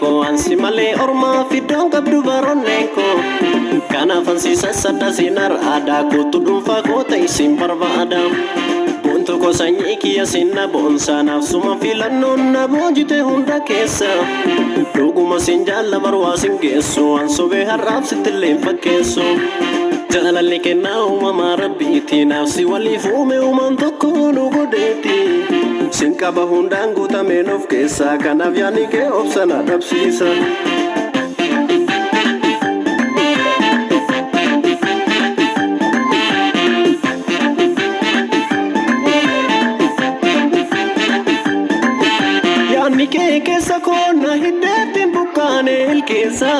maneko ansi male orma fidon qabdu baroneko kana fansi sasada sinar ada ko tudumfa ko taisim barbada bonto ko sanyi kiya sinna bonsa nafsuma filannon na bojite hunda kessa doguma sinjalla barwa singesso ansobe harab sitilin fakkesso jalalli kenna uma rabbiti nafsi wali fume uman tokkonu godeti sinka bahundangu tamenof kessa kana vyani ke opsana dabsisa Nike kesa kona hiddetin bukkane ilkeessa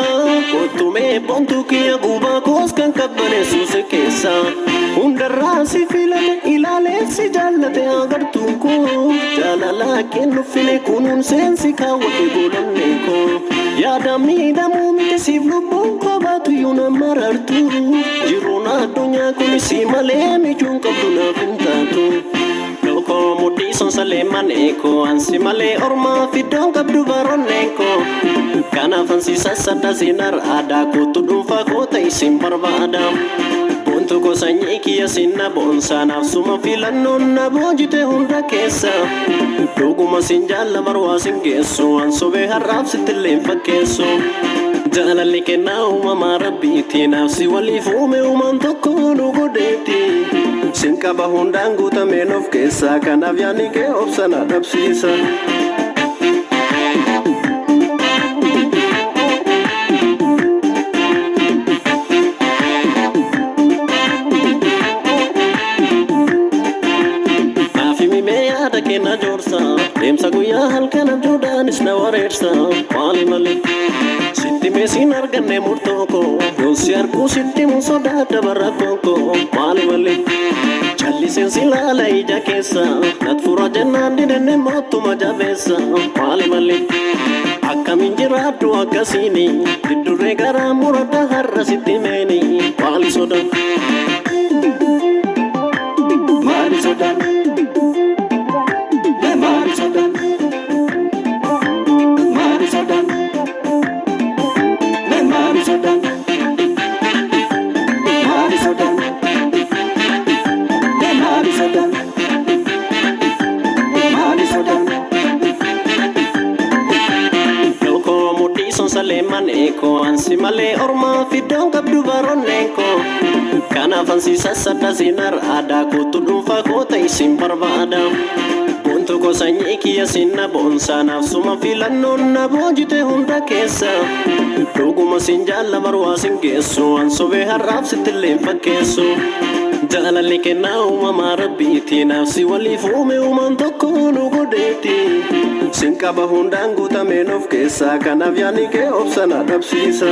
Kottume bontu kiya guba kooskan kabbane suuse keessa Hundarraa si filate ilaale si jaallate agartuun koo Jaalala kennuufine kunuun seensi kaawwate godhanne koo Yaada miidhamuu miti siif lubbuun koo baatu iyyuu nama marartu Jiruun addunyaa kun si malee mijuun qabdu naaf hin taatu Loko mudi son saleman eko ansi male orma fidon kabdu baroneko kana fansi sasada sinar ada ko tudumfa ko taisim barbada bonto ko sanyi kiya sinna bonsa nafsuma filannon na bojite hunda kessa doguma sinjalla barwa singesso ansobe harab sitilin fakkesso jalalli kenna uma rabbiti nafsi wali fume uman tokkonu godeti Sinka bahundangu tamenof kessa kana vyani ke opsana dabsisa Afimi me yada kena jorsa demsa guya halkan abjudan isna warersa wali mali Sitti me sinarganne murtoko Yosiar ku sitti musoda dabarakoko wali mali Chalisen silala ija kessa Natfura jannaan didenne mottuma jabeessa Maali mali Akkamin jiraaddu akkasini Diddurree garaa murada har'a sitti meeni Maali soda Maali soda Maali soda Maali soda Maali soda Maali soda Loko mudi son saleman eko ansi male orma fidon kabdu baroneko kana fansi sasada sinar ada ko tudumfa ko taisim barbada bonto ko sanyi kiya sinna bonsa nafsuma filannon na bojite hunda kessa doguma sinjalla barwa singesso ansobe harab sitilin fakkesso Jalalli kenna uma rabbiti nafsi wali fume uman tokkonu godeti Sinka bahundangu tamenof kessa kana vyani ke opsana dabsisa